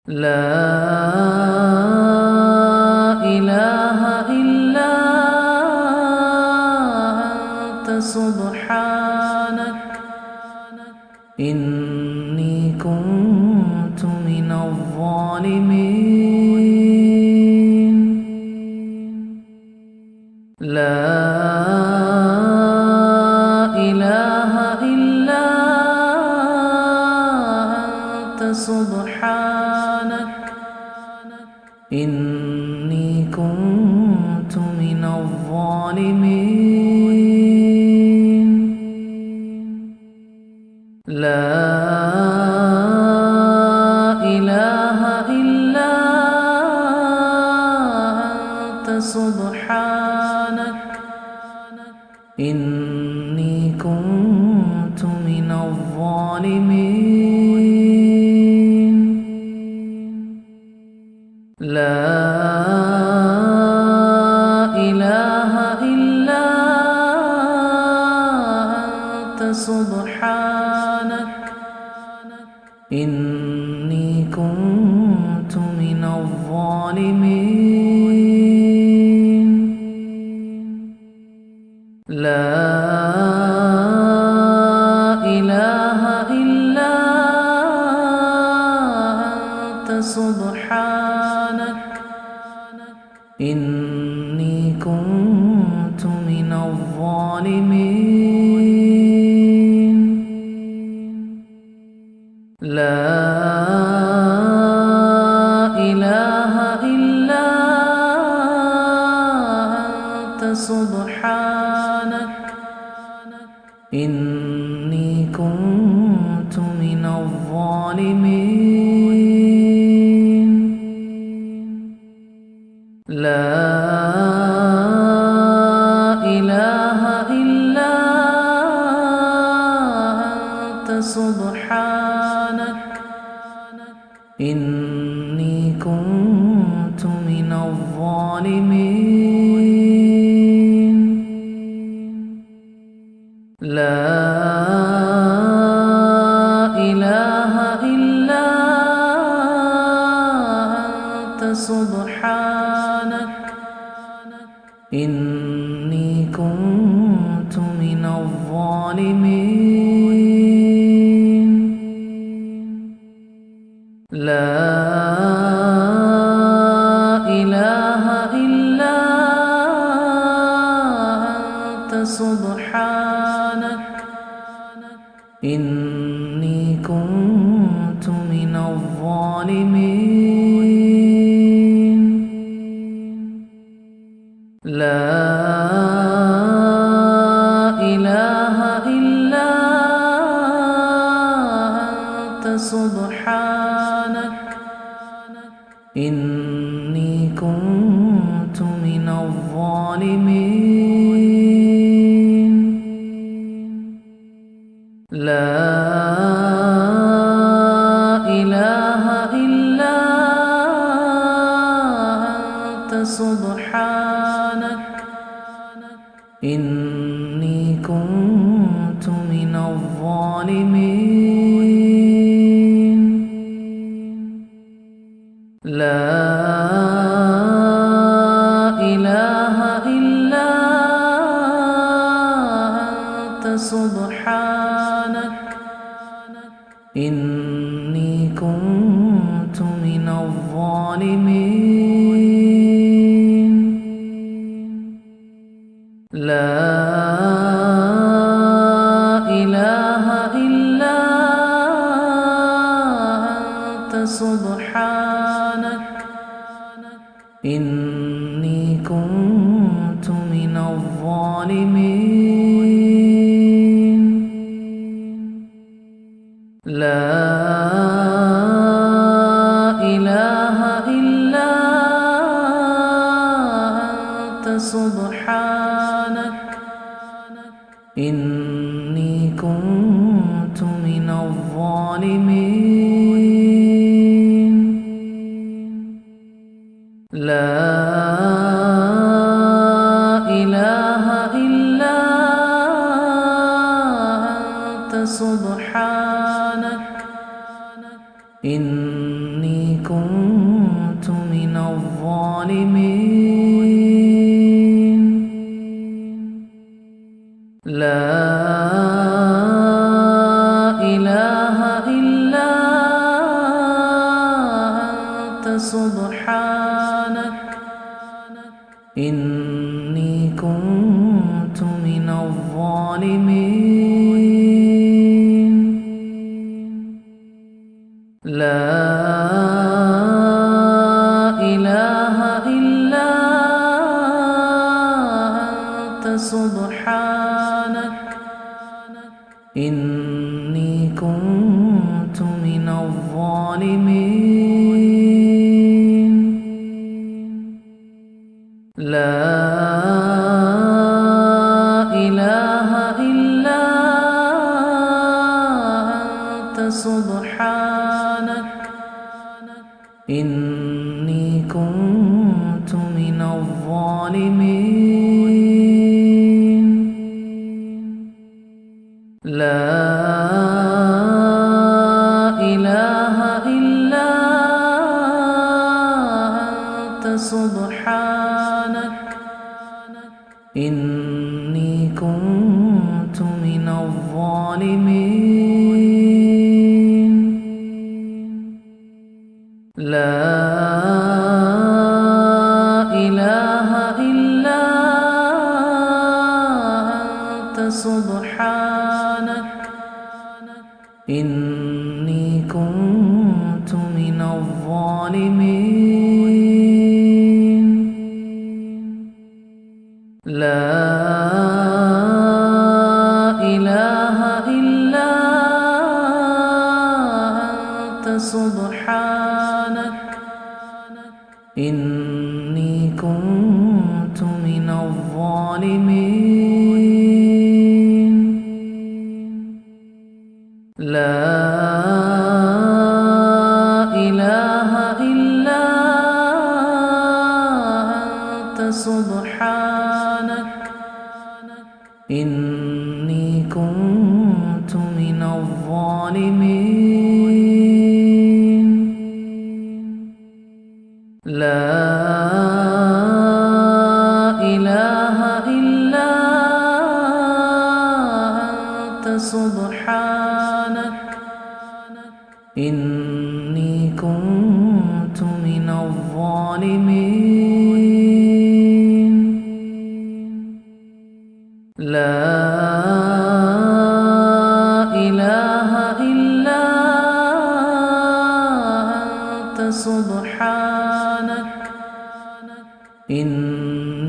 لا إله إلا أنت سبحانك إني كنت من الظالمين. لا إله إلا أنت سبحانك إني كنت من الظالمين. لا إله إلا أنت سبحانك إني كنت من الظالمين. لا إله إلا أنت سبحانك إني كنت من الظالمين. لا إله إلا أنت سبحانك إني كنت من الظالمين. لا إله إلا أنت سبحانك إني كنت من الظالمين. لا إله إلا أنت سبحانك إني كنت من الظالمين. لا إله إلا أنت سبحانك إني كنت من الظالمين. لا إله إلا أنت سبحانك إني كنت من الظالمين. لا إله إلا أنت سبحانك إني كنت من الظالمين. لا إله إلا أنت سبحانك إني كنت من الظالمين. لا إله إلا أنت سبحانك إني كنت من الظالمين. لا إله إلا أنت سبحانك إني كنت من الظالمين. لا إله إلا أنت سبحانك إني كنت من الظالمين. لا إله إلا أنت سبحانك إني كنت سبحانك إني كنت من الظالمين لا إله إلا أنت سبحانك إني كنت من الظالمين لا إله إلا أنت سبحانك إني كنت من الظالمين لا إله إلا أنت سبحانك إني كنت من الظالمين لا إله إلا أنت سبحانك إني كنت من الظالمين لا إله إلا أنت سبحانك إني كنت من الظالمين لا إله إلا أنت سبحانك إني كنت من الظالمين لا إله إلا أنت سبحانك إني كنت من الظالمين لا إله إلا أنت سبحانك إني